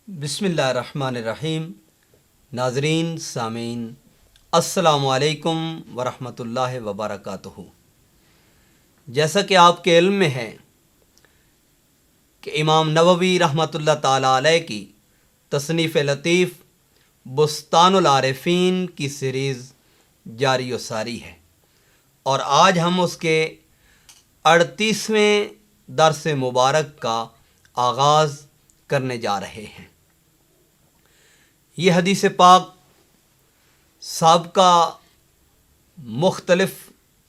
بسم اللہ الرحمن الرحیم۔ ناظرین سامعین، السلام علیکم ورحمۃ اللہ وبرکاتہ۔ جیسا کہ آپ کے علم میں ہے کہ امام نووی رحمۃ اللہ تعالیٰ علیہ کی تصنیف لطیف بستان العارفین کی سیریز جاری و ساری ہے، اور آج ہم اس کے 38ویں درس مبارک کا آغاز کرنے جا رہے ہیں۔ یہ حدیث پاک سابقہ مختلف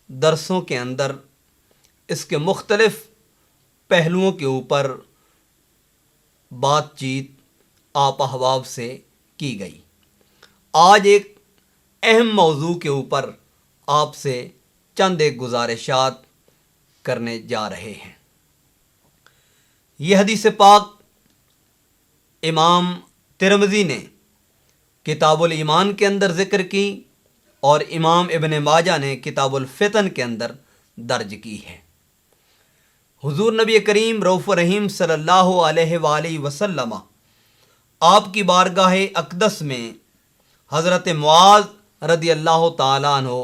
درسوں کے اندر اس کے مختلف پہلوؤں کے اوپر بات چیت آپ احباب سے کی گئی۔ آج ایک اہم موضوع کے اوپر آپ سے چند ایک گزارشات کرنے جا رہے ہیں۔ یہ حدیث پاک امام ترمذی نے کتاب الایمان کے اندر ذکر کی، اور امام ابن ماجہ نے کتاب الفتن کے اندر درج کی ہے۔ حضور نبی کریم رؤوف رحیم صلی اللہ علیہ وآلہ وسلم آپ کی بارگاہ اقدس میں حضرت معاذ رضی اللہ تعالیٰ عنہ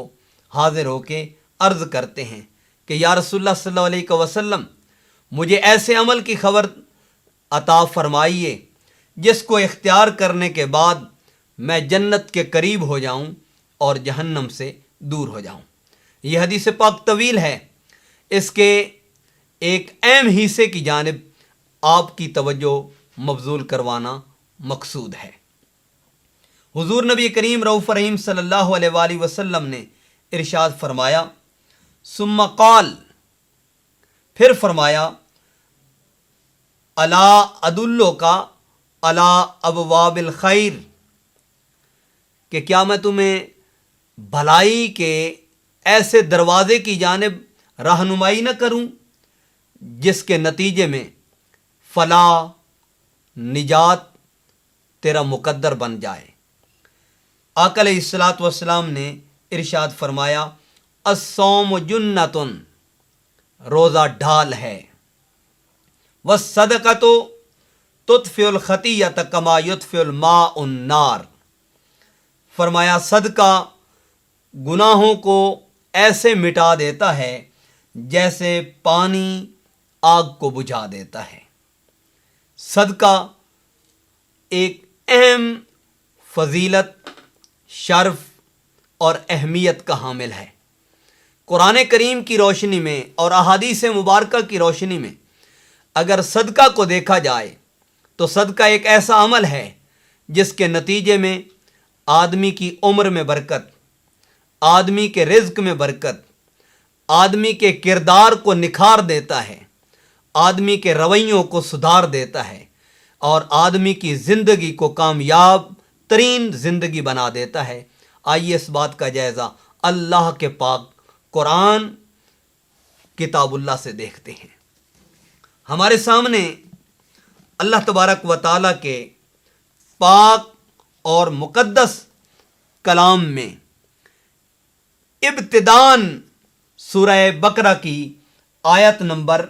حاضر ہو کے عرض کرتے ہیں کہ یا رسول اللہ صلی اللہ علیہ وسلم، مجھے ایسے عمل کی خبر عطا فرمائیے جس کو اختیار کرنے کے بعد میں جنت کے قریب ہو جاؤں اور جہنم سے دور ہو جاؤں۔ یہ حدیث پاک طویل ہے، اس کے ایک اہم حصے کی جانب آپ کی توجہ مبذول کروانا مقصود ہے۔ حضور نبی کریم رؤوف رحیم صلی اللہ علیہ وآلہ وسلم نے ارشاد فرمایا، ثم قال، پھر فرمایا، الا ادلک علی ابواب الخیر، کہ کیا میں تمہیں بھلائی کے ایسے دروازے کی جانب رہنمائی نہ کروں جس کے نتیجے میں فلاح نجات تیرا مقدر بن جائے۔ آقا علیہ الصلوۃ والسلام نے ارشاد فرمایا، الصوم جنۃ، روزہ ڈھال ہے، والصدقۃ تطفئ الخطیۃ کما یطفئ الماء النار، فرمایا صدقہ گناہوں کو ایسے مٹا دیتا ہے جیسے پانی آگ کو بجھا دیتا ہے۔ صدقہ ایک اہم فضیلت، شرف اور اہمیت کا حامل ہے۔ قرآن کریم کی روشنی میں اور احادیث مبارکہ کی روشنی میں اگر صدقہ کو دیکھا جائے تو صدقہ ایک ایسا عمل ہے جس کے نتیجے میں آدمی کی عمر میں برکت، آدمی کے رزق میں برکت، آدمی کے کردار کو نکھار دیتا ہے، آدمی کے رویوں کو سدھار دیتا ہے، اور آدمی کی زندگی کو کامیاب ترین زندگی بنا دیتا ہے۔ آئیے اس بات کا جائزہ اللہ کے پاک قرآن کتاب اللہ سے دیکھتے ہیں۔ ہمارے سامنے اللہ تبارک و تعالیٰ کے پاک اور مقدس کلام میں ابتداً سورہ بقرہ کی آیت نمبر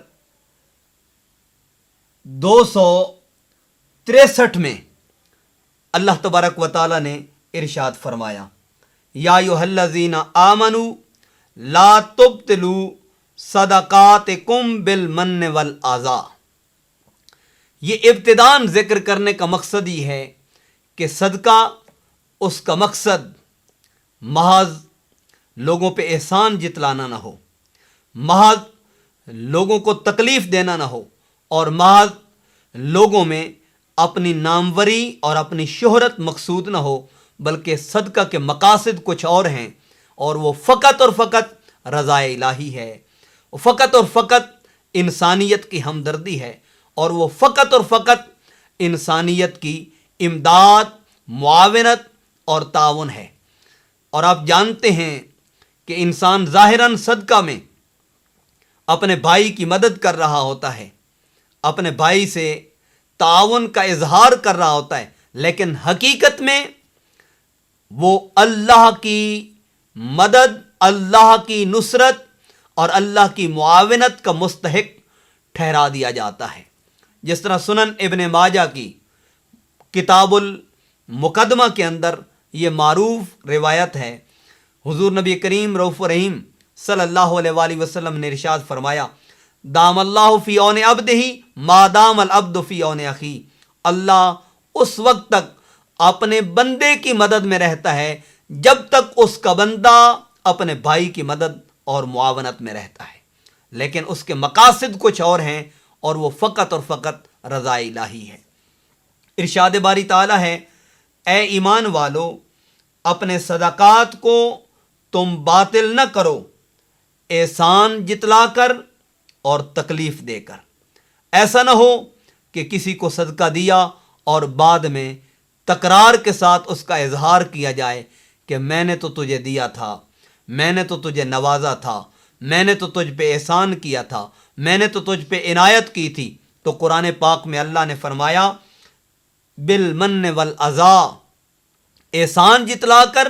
263 میں اللہ تبارک و تعالیٰ نے ارشاد فرمایا، یا ایھا الذین آمنوا لا تبطلوا صدقاتکم بالمن والاذی۔ یہ ابتداً ذکر کرنے کا مقصد ہی ہے کہ صدقہ اس کا مقصد محض لوگوں پہ احسان جتلانا نہ ہو، محض لوگوں کو تکلیف دینا نہ ہو، اور محض لوگوں میں اپنی ناموری اور اپنی شہرت مقصود نہ ہو، بلکہ صدقہ کے مقاصد کچھ اور ہیں، اور وہ فقط اور فقط رضا الہی ہے، وہ فقط اور فقط انسانیت کی ہمدردی ہے، اور وہ فقط اور فقط انسانیت کی امداد، معاونت اور تعاون ہے۔ اور آپ جانتے ہیں کہ انسان ظاہراً صدقہ میں اپنے بھائی کی مدد کر رہا ہوتا ہے، اپنے بھائی سے تعاون کا اظہار کر رہا ہوتا ہے، لیکن حقیقت میں وہ اللہ کی مدد، اللہ کی نصرت اور اللہ کی معاونت کا مستحق ٹھہرا دیا جاتا ہے۔ جس طرح سنن ابن ماجہ کی کتاب المقدمہ کے اندر یہ معروف روایت ہے، حضور نبی کریم رؤوف رحیم صلی اللہ علیہ وآلہ وسلم نے ارشاد فرمایا، دام اللہ فی عون عبدہ ما دام العبد فی عون اخی، اللہ اس وقت تک اپنے بندے کی مدد میں رہتا ہے جب تک اس کا بندہ اپنے بھائی کی مدد اور معاونت میں رہتا ہے، لیکن اس کے مقاصد کچھ اور ہیں اور وہ فقط اور فقط رضا الہی ہے۔ ارشاد باری تعالیٰ ہے، اے ایمان والو، اپنے صدقات کو تم باطل نہ کرو، احسان جتلا کر اور تکلیف دے کر۔ ایسا نہ ہو کہ کسی کو صدقہ دیا اور بعد میں تکرار کے ساتھ اس کا اظہار کیا جائے کہ میں نے تو تجھے دیا تھا، میں نے تو تجھے نوازا تھا، میں نے تو تجھ پہ احسان کیا تھا، میں نے تو تجھ پہ عنایت کی تھی۔ تو قرآن پاک میں اللہ نے فرمایا، بالمن والاذا، احسان جتلا کر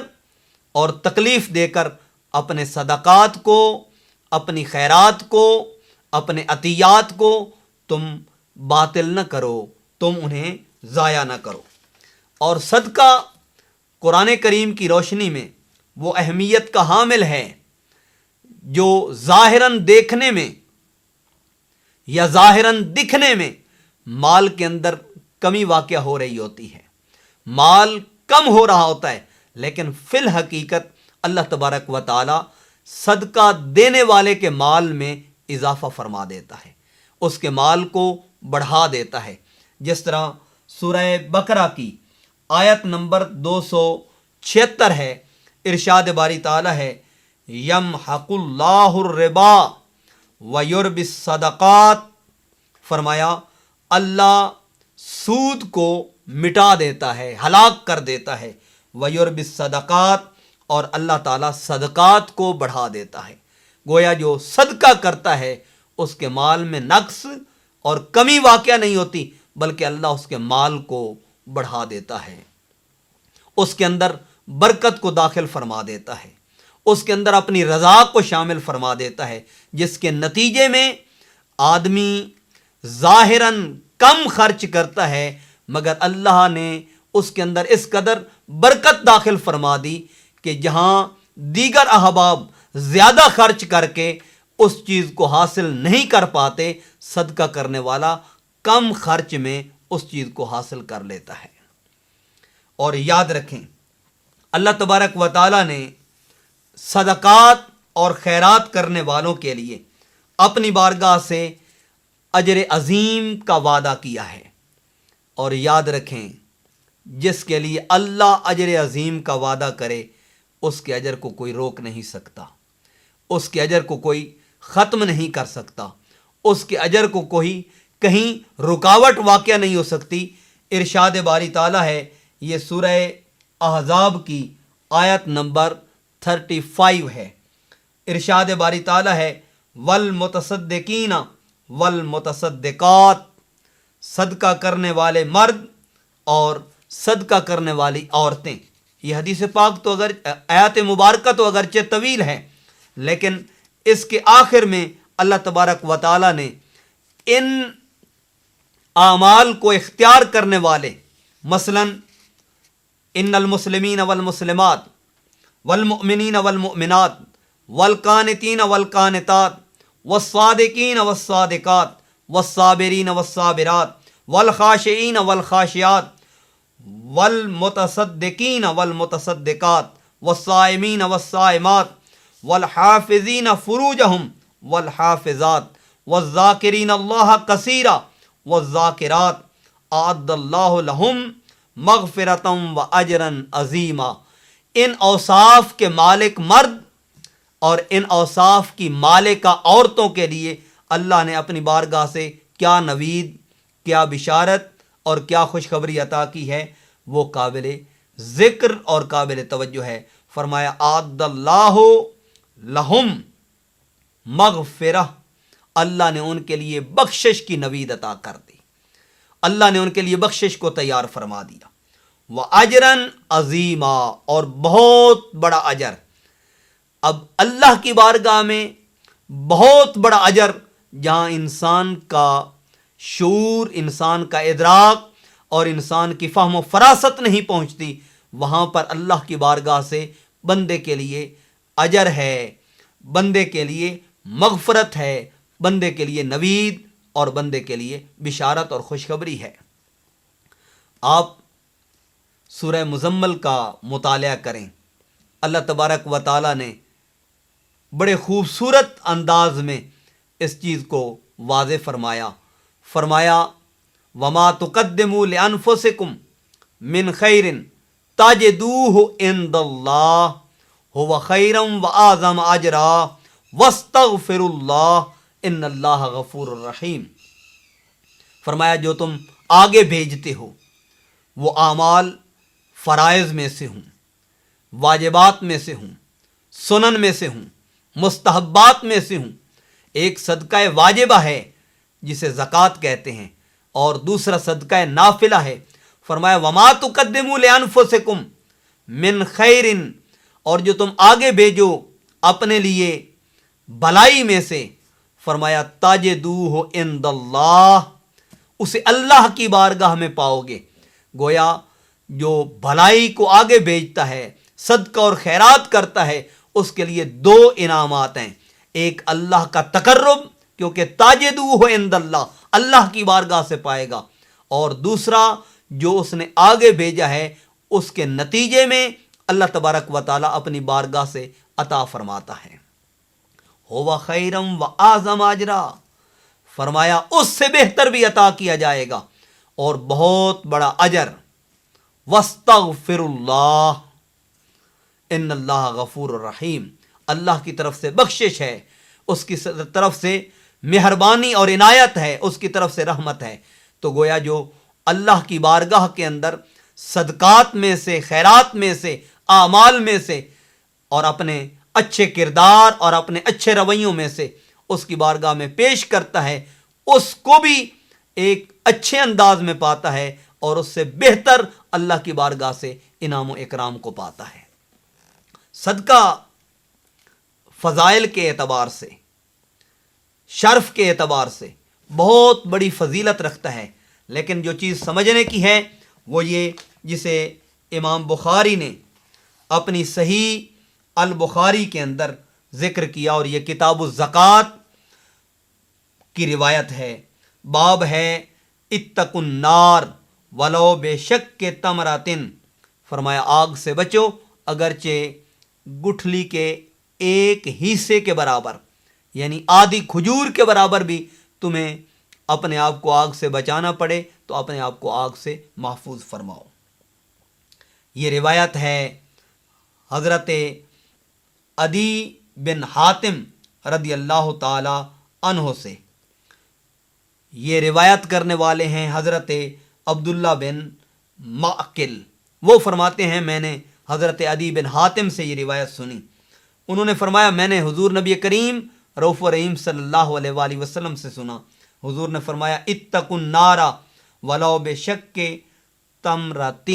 اور تکلیف دے کر اپنے صدقات کو، اپنی خیرات کو، اپنے عطیات کو تم باطل نہ کرو، تم انہیں ضائع نہ کرو۔ اور صدقہ قرآن کریم کی روشنی میں وہ اہمیت کا حامل ہے جو ظاہراً دیکھنے میں یا ظاہراً دکھنے میں مال کے اندر کمی واقع ہو رہی ہوتی ہے، مال کم ہو رہا ہوتا ہے، لیکن فی الحقیقت اللہ تبارک و تعالی صدقہ دینے والے کے مال میں اضافہ فرما دیتا ہے، اس کے مال کو بڑھا دیتا ہے۔ جس طرح سورہ بقرہ کی آیت نمبر 276 ہے، ارشاد باری تعالیٰ ہے، یمحق اللہ الربا ویربی الصدقات، فرمایا اللہ سود کو مٹا دیتا ہے، ہلاک کر دیتا ہے، ویربی الصدقات، اور اللہ تعالیٰ صدقات کو بڑھا دیتا ہے۔ گویا جو صدقہ کرتا ہے اس کے مال میں نقص اور کمی واقع نہیں ہوتی، بلکہ اللہ اس کے مال کو بڑھا دیتا ہے، اس کے اندر برکت کو داخل فرما دیتا ہے، اس کے اندر اپنی رضا کو شامل فرما دیتا ہے، جس کے نتیجے میں آدمی ظاہراً کم خرچ کرتا ہے، مگر اللہ نے اس کے اندر اس قدر برکت داخل فرما دی کہ جہاں دیگر احباب زیادہ خرچ کر کے اس چیز کو حاصل نہیں کر پاتے، صدقہ کرنے والا کم خرچ میں اس چیز کو حاصل کر لیتا ہے۔ اور یاد رکھیں، اللہ تبارک و تعالیٰ نے صدقات اور خیرات کرنے والوں کے لیے اپنی بارگاہ سے اجر عظیم کا وعدہ کیا ہے۔ اور یاد رکھیں، جس کے لیے اللہ اجر عظیم کا وعدہ کرے اس کے اجر کو کوئی روک نہیں سکتا، اس کے اجر کو کوئی ختم نہیں کر سکتا، اس کے اجر کو کوئی کہیں رکاوٹ واقع نہیں ہو سکتی۔ ارشاد باری تعالیٰ ہے، یہ سورہ احزاب کی آیت نمبر 35 ہے، ارشاد باری تعالیٰ ہے، والمتصدقین والمتصدقات، صدقہ کرنے والے مرد اور صدقہ کرنے والی عورتیں۔ یہ حدیث پاک تو آیات مبارکہ تو اگرچہ طویل ہے، لیکن اس کے آخر میں اللہ تبارک و تعالیٰ نے ان اعمال کو اختیار کرنے والے، مثلا ان المسلمین والمسلمات والمؤمنین والمؤمنات والقانتین والقانتات والصادقین والصادقات والصابرین والصابرات والخاشعین والخاشعات والمتصدقین والمتصدقات والصائمین والصائمات والحافظین فروجہم والحافظات والذاکرین اللہ کثیرا والذاکرات اعد اللہ لہم مغفرتا و اجرا عظیما۔ ان اوصاف کے مالک مرد اور ان اوصاف کی مالکہ عورتوں کے لیے اللہ نے اپنی بارگاہ سے کیا نوید، کیا بشارت اور کیا خوشخبری عطا کی ہے، وہ قابل ذکر اور قابل توجہ ہے۔ فرمایا اعد اللہ لہم مغفرہ، اللہ نے ان کے لیے بخشش کی نوید عطا کر دی، اللہ نے ان کے لیے بخشش کو تیار فرما دیا۔ وَأَجْرًا عَظِيمًا، اور بہت بڑا اجر۔ اب اللہ کی بارگاہ میں بہت بڑا اجر، جہاں انسان کا شعور، انسان کا ادراک اور انسان کی فہم و فراست نہیں پہنچتی، وہاں پر اللہ کی بارگاہ سے بندے کے لیے اجر ہے، بندے کے لیے مغفرت ہے، بندے کے لیے نوید اور بندے کے لیے بشارت اور خوشخبری ہے۔ آپ سورہ مزمل کا مطالعہ کریں، اللہ تبارک و تعالی نے بڑے خوبصورت انداز میں اس چیز کو واضح فرمایا وما تقدموا لانفسکم من خیر تجدوہ عند اللہ هو خیرا واعظم اجرا واستغفر اللہ ان اللہ غفور الرحیم۔ فرمایا جو تم آگے بھیجتے ہو وہ اعمال فرائض میں سے ہوں، واجبات میں سے ہوں، سنن میں سے ہوں، مستحبات میں سے ہوں۔ ایک صدقہ واجبہ ہے جسے زکوٰۃ کہتے ہیں، اور دوسرا صدقہ نافلہ ہے۔ فرمایا وما تقدموا لانفسکم من خیر، اور جو تم آگے بھیجو اپنے لیے بھلائی میں سے، فرمایا تجدوہ عند اللہ، اسے اللہ کی بارگاہ میں پاؤ گے۔ گویا جو بھلائی کو آگے بھیجتا ہے، صدقہ اور خیرات کرتا ہے، اس کے لیے دو انعامات ہیں۔ ایک اللہ کا تقرب، کیونکہ تجدوہ عند اللہ، اللہ کی بارگاہ سے پائے گا، اور دوسرا جو اس نے آگے بھیجا ہے اس کے نتیجے میں اللہ تبارک و تعالی اپنی بارگاہ سے عطا فرماتا ہے۔ ہوا خیرم و اعظم اجرا، فرمایا اس سے بہتر بھی عطا کیا جائے گا اور بہت بڑا اجر۔ واستغفر اللہ ان اللہ غفور الرحیم، اللہ کی طرف سے بخشش ہے، اس کی طرف سے مہربانی اور عنایت ہے، اس کی طرف سے رحمت ہے۔ تو گویا جو اللہ کی بارگاہ کے اندر صدقات میں سے، خیرات میں سے، اعمال میں سے، اور اپنے اچھے کردار اور اپنے اچھے رویوں میں سے اس کی بارگاہ میں پیش کرتا ہے، اس کو بھی ایک اچھے انداز میں پاتا ہے، اور اس سے بہتر اللہ کی بارگاہ سے انعام و اکرام کو پاتا ہے۔ صدقہ فضائل کے اعتبار سے، شرف کے اعتبار سے بہت بڑی فضیلت رکھتا ہے، لیکن جو چیز سمجھنے کی ہے وہ یہ، جسے امام بخاری نے اپنی صحیح البخاری کے اندر ذکر کیا، اور یہ کتاب الزکوٰۃ کی روایت ہے۔ باب ہے اتقوا النار ولو بشق تمرۃ، فرمایا آگ سے بچو اگرچہ گٹھلی کے ایک حصے کے برابر، یعنی آدھی کھجور کے برابر بھی تمہیں اپنے آپ کو آگ سے بچانا پڑے تو اپنے آپ کو آگ سے محفوظ فرماؤ۔ یہ روایت ہے حضرت عدی بن حاتم رضی اللہ تعالی عنہ سے۔ یہ روایت کرنے والے ہیں حضرت عبداللہ بن معقل۔ وہ فرماتے ہیں میں نے حضرت عدی بن حاتم سے یہ روایت سنی، انہوں نے فرمایا میں نے حضور نبی کریم رؤوف رحیم صلی اللہ علیہ وآلہ وسلم سے سنا، حضور نے فرمایا اتقوا النار ولو بشق تمرۃ،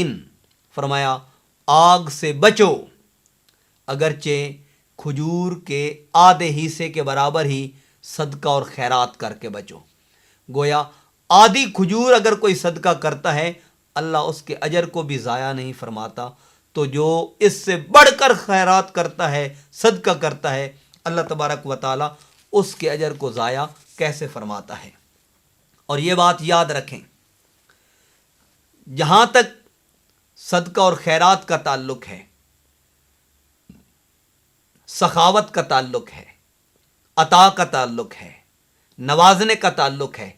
فرمایا آگ سے بچو اگرچہ کھجور کے آدھے حصے کے برابر ہی صدقہ اور خیرات کر کے بچو۔ گویا آدھی کھجور اگر کوئی صدقہ کرتا ہے اللہ اس کے اجر کو بھی ضائع نہیں فرماتا، تو جو اس سے بڑھ کر خیرات کرتا ہے، صدقہ کرتا ہے، اللہ تبارک و تعالی اس کے اجر کو ضائع کیسے فرماتا ہے۔ اور یہ بات یاد رکھیں، جہاں تک صدقہ اور خیرات کا تعلق ہے، سخاوت کا تعلق ہے، عطا کا تعلق ہے، نوازنے کا تعلق ہے،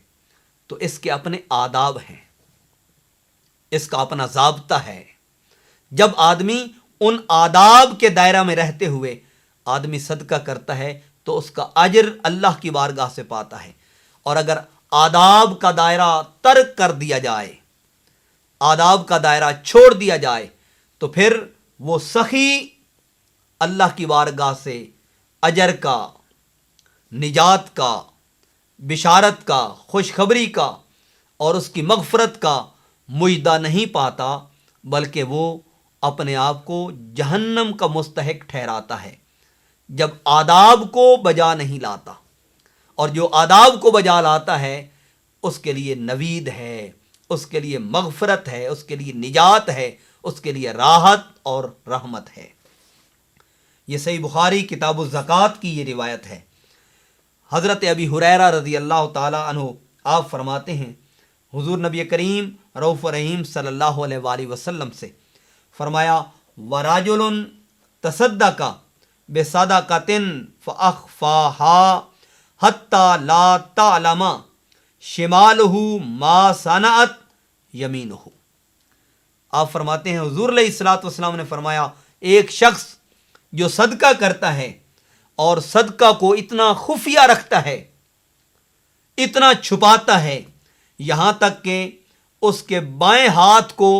تو اس کے اپنے آداب ہیں، اس کا اپنا ضابطہ ہے۔ جب آدمی ان آداب کے دائرہ میں رہتے ہوئے آدمی صدقہ کرتا ہے تو اس کا اجر اللہ کی بارگاہ سے پاتا ہے، اور اگر آداب کا دائرہ ترک کر دیا جائے، آداب کا دائرہ چھوڑ دیا جائے، تو پھر وہ سخی اللہ کی بارگاہ سے اجر کا، نجات کا، بشارت کا، خوشخبری کا اور اس کی مغفرت کا مجدہ نہیں پاتا، بلکہ وہ اپنے آپ کو جہنم کا مستحق ٹھہراتا ہے جب آداب کو بجا نہیں لاتا۔ اور جو آداب کو بجا لاتا ہے اس کے لیے نوید ہے، اس کے لیے مغفرت ہے، اس کے لیے نجات ہے، اس کے لیے راحت اور رحمت ہے۔ یہ صحیح بخاری کتاب الزکوٰۃ کی یہ روایت ہے۔ حضرت ابی ہریرہ رضی اللہ تعالی عنہ آپ فرماتے ہیں، حضور نبی کریم رؤوف رحیم صلی اللہ علیہ وآلہ وسلم سے فرمایا، وَرَجُلٌ تَصَدَّقَ بِصَدَقَةٍ فَأَخْفَاهَا حَتَّى لَا تَعْلَمَ شِمَالُهُ مَا صَنَعَتْ يَمِينُهُ۔ آپ فرماتے ہیں حضور علیہ الصلوۃ والسلام نے فرمایا، ایک شخص جو صدقہ کرتا ہے اور صدقہ کو اتنا خفیہ رکھتا ہے، اتنا چھپاتا ہے، یہاں تک کہ اس کے بائیں ہاتھ کو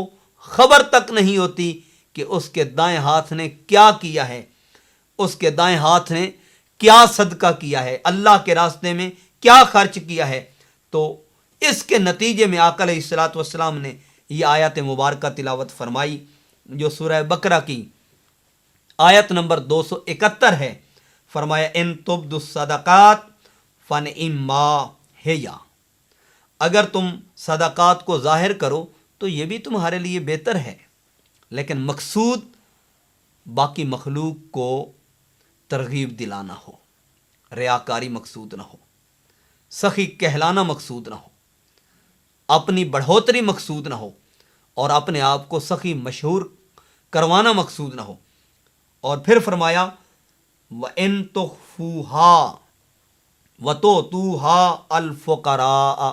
خبر تک نہیں ہوتی کہ اس کے دائیں ہاتھ نے کیا کیا ہے، اس کے دائیں ہاتھ نے کیا صدقہ کیا ہے، اللہ کے راستے میں کیا خرچ کیا ہے، تو اس کے نتیجے میں آقا علیہ الصلوۃ والسلام نے یہ آیت مبارکہ تلاوت فرمائی جو سورہ بقرہ کی آیت نمبر 271 ہے۔ فرمایا، ان تبدوا الصدقات فنعما ہی، اگر تم صدقات کو ظاہر کرو تو یہ بھی تمہارے لیے بہتر ہے، لیکن مقصود باقی مخلوق کو ترغیب دلانا ہو، ریاکاری مقصود نہ ہو، سخی کہلانا مقصود نہ ہو، اپنی بڑھوتری مقصود نہ ہو، اور اپنے آپ کو سخی مشہور کروانا مقصود نہ ہو۔ اور پھر فرمایا، وَإِن تُخْفُوهَا وَتُؤْتُوهَا الْفُقَرَاءَ،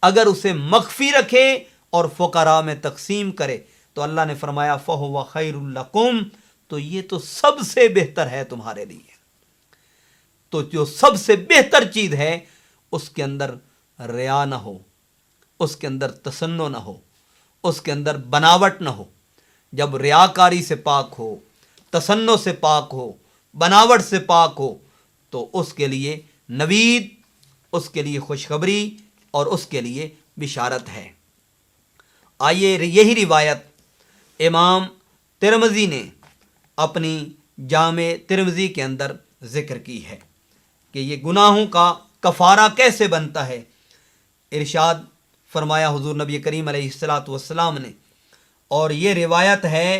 اگر اسے مخفی رکھے اور فقراء میں تقسیم کرے تو اللہ نے فرمایا، فَهُوَ خَيْرٌ لَكُمْ، تو یہ تو سب سے بہتر ہے تمہارے لیے۔ تو جو سب سے بہتر چیز ہے اس کے اندر ریا نہ ہو، اس کے اندر تصنع نہ ہو، اس کے اندر بناوٹ نہ ہو۔ جب ریاکاری سے پاک ہو، تصنع سے پاک ہو، بناوٹ سے پاک ہو، تو اس کے لیے نوید، اس کے لیے خوشخبری اور اس کے لیے بشارت ہے۔ آئیے یہی روایت امام ترمذی نے اپنی جامع ترمذی کے اندر ذکر کی ہے کہ یہ گناہوں کا کفارہ کیسے بنتا ہے۔ ارشاد فرمایا حضور نبی کریم علیہ الصلوۃ والسلام نے، اور یہ روایت ہے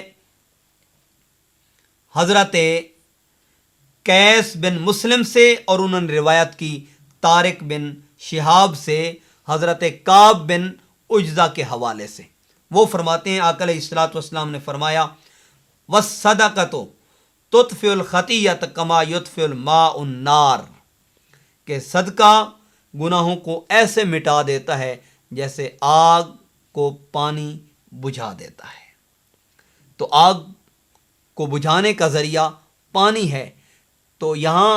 حضرت قیس بن مسلم سے، اور انہوں نے روایت کی طارق بن شہاب سے حضرت کعب بن عجزہ کے حوالے سے۔ وہ فرماتے ہیں، آقا علیہ الصلوۃ والسلام نے فرمایا، وَالصَّدَقَةُ تُطْفِئُ الْخَطِیَّةَ کَمَا یُطْفِئُ الْمَاءُ النَّارَ، کہ صدقہ گناہوں کو ایسے مٹا دیتا ہے جیسے آگ کو پانی بجھا دیتا ہے۔ تو آگ کو بجھانے کا ذریعہ پانی ہے، تو یہاں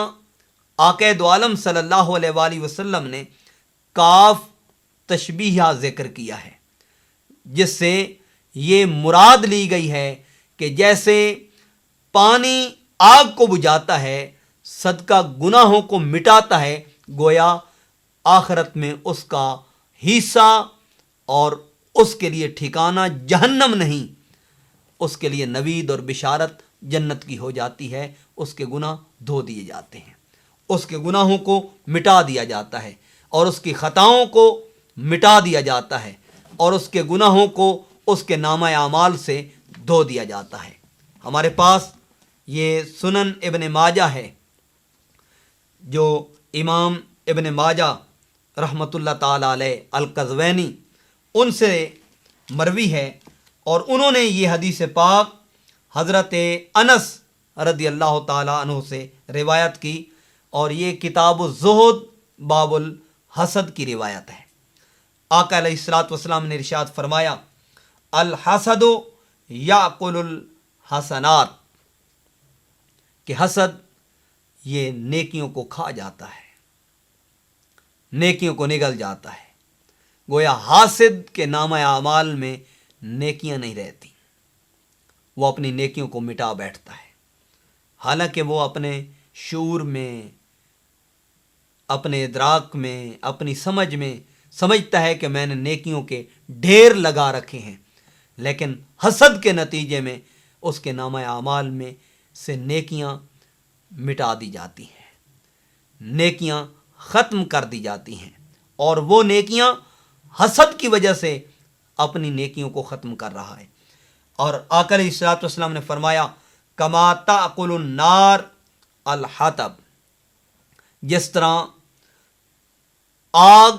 آقا دو عالم صلی اللہ علیہ وآلہ وسلم نے کاف تشبیہ ذکر کیا ہے، جس سے یہ مراد لی گئی ہے کہ جیسے پانی آگ کو بجھاتا ہے، صدقہ گناہوں کو مٹاتا ہے، گویا آخرت میں اس کا حصہ اور اس کے لیے ٹھکانہ جہنم نہیں، اس کے لیے نوید اور بشارت جنت کی ہو جاتی ہے۔ اس کے گناہ دھو دیے جاتے ہیں، اس کے گناہوں کو مٹا دیا جاتا ہے، اور اس کی خطاؤں کو مٹا دیا جاتا ہے، اور اس کے گناہوں کو اس کے نامہ اعمال سے دھو دیا جاتا ہے۔ ہمارے پاس یہ سنن ابن ماجہ ہے، جو امام ابن ماجہ رحمۃ اللہ تعالی علیہ القزوینی ان سے مروی ہے، اور انہوں نے یہ حدیث پاک حضرت انس رضی اللہ تعالی عنہ سے روایت کی، اور یہ کتاب الزہد باب الحسد کی روایت ہے۔ آقا علیہ الصلوۃ والسلام نے ارشاد فرمایا، الحسد یاکل الحسنات، کہ حسد یہ نیکیوں کو کھا جاتا ہے، نیکیوں کو نگل جاتا ہے۔ گویا حاسد کے نامہ اعمال میں نیکیاں نہیں رہتی، وہ اپنی نیکیوں کو مٹا بیٹھتا ہے، حالانکہ وہ اپنے شعور میں، اپنے ادراک میں، اپنی سمجھ میں سمجھتا ہے کہ میں نے نیکیوں کے ڈھیر لگا رکھے ہیں، لیکن حسد کے نتیجے میں اس کے نامہ اعمال میں سے نیکیاں مٹا دی جاتی ہیں، نیکیاں ختم کر دی جاتی ہیں، اور وہ نیکیاں حسد کی وجہ سے اپنی نیکیوں کو ختم کر رہا ہے۔ اور آقا علیہ الصلوۃ والسلام نے فرمایا کما تأکل النار الحطب، جس طرح آگ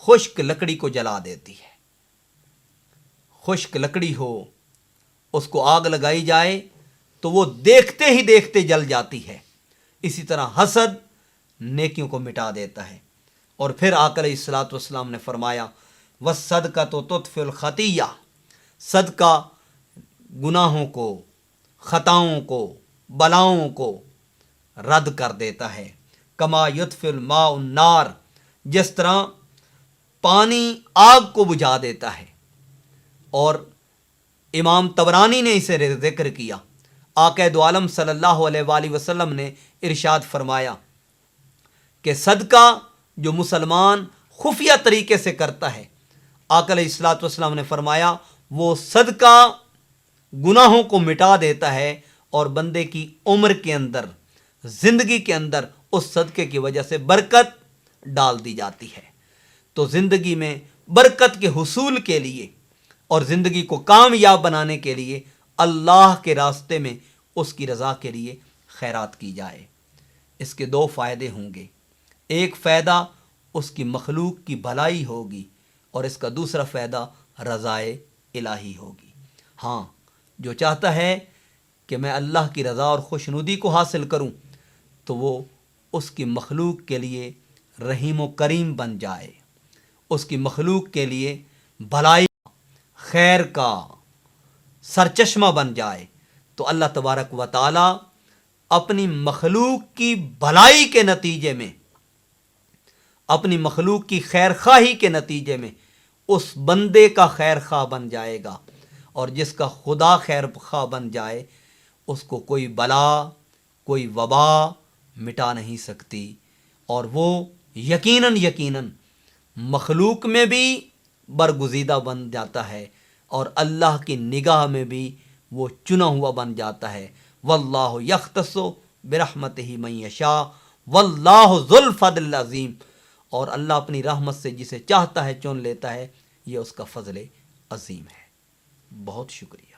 خشک لکڑی کو جلا دیتی ہے، خشک لکڑی ہو اس کو آگ لگائی جائے تو وہ دیکھتے ہی دیکھتے جل جاتی ہے، اسی طرح حسد نیکیوں کو مٹا دیتا ہے۔ اور پھر آقا علیہ الصلوۃ والسلام نے فرمایا وَالصَّدْقَةُ تُطْفِئُ الْخَطِیَّۃَ، صدقہ گناہوں کو، خطاؤں کو، بلاؤں کو رد کر دیتا ہے۔ کما یطفئ الماء النار، جس طرح پانی آگ کو بجھا دیتا ہے۔ اور امام طبرانی نے اسے ذکر کیا، آقا دو عالم صلی اللہ علیہ وآلہ وسلم نے ارشاد فرمایا کہ صدقہ جو مسلمان خفیہ طریقے سے کرتا ہے، آقا علیہ الصلوۃ والسلام نے فرمایا وہ صدقہ گناہوں کو مٹا دیتا ہے، اور بندے کی عمر کے اندر، زندگی کے اندر اس صدقے کی وجہ سے برکت ڈال دی جاتی ہے۔ تو زندگی میں برکت کے حصول کے لیے اور زندگی کو کامیاب بنانے کے لیے اللہ کے راستے میں اس کی رضا کے لیے خیرات کی جائے۔ اس کے دو فائدے ہوں گے، ایک فائدہ اس کی مخلوق کی بھلائی ہوگی، اور اس کا دوسرا فائدہ رضائے الہی ہوگی۔ ہاں، جو چاہتا ہے کہ میں اللہ کی رضا اور خوشنودی کو حاصل کروں تو وہ اس کی مخلوق کے لیے رحیم و کریم بن جائے، اس کی مخلوق کے لیے بھلائی خیر کا سرچشمہ بن جائے، تو اللہ تبارک و تعالی اپنی مخلوق کی بھلائی کے نتیجے میں، اپنی مخلوق کی خیر خواہی کے نتیجے میں اس بندے کا خیر خواہ بن جائے گا، اور جس کا خدا خیر خواہ بن جائے اس کو کوئی بلا، کوئی وبا مٹا نہیں سکتی، اور وہ یقیناً مخلوق میں بھی برگزیدہ بن جاتا ہے، اور اللہ کی نگاہ میں بھی وہ چنا ہوا بن جاتا ہے۔ واللہ یختص برحمتہ من یشاء واللہ ذو الفضل العظیم، اور اللہ اپنی رحمت سے جسے چاہتا ہے چن لیتا ہے، یہ اس کا فضل عظیم ہے۔ بہت شکریہ۔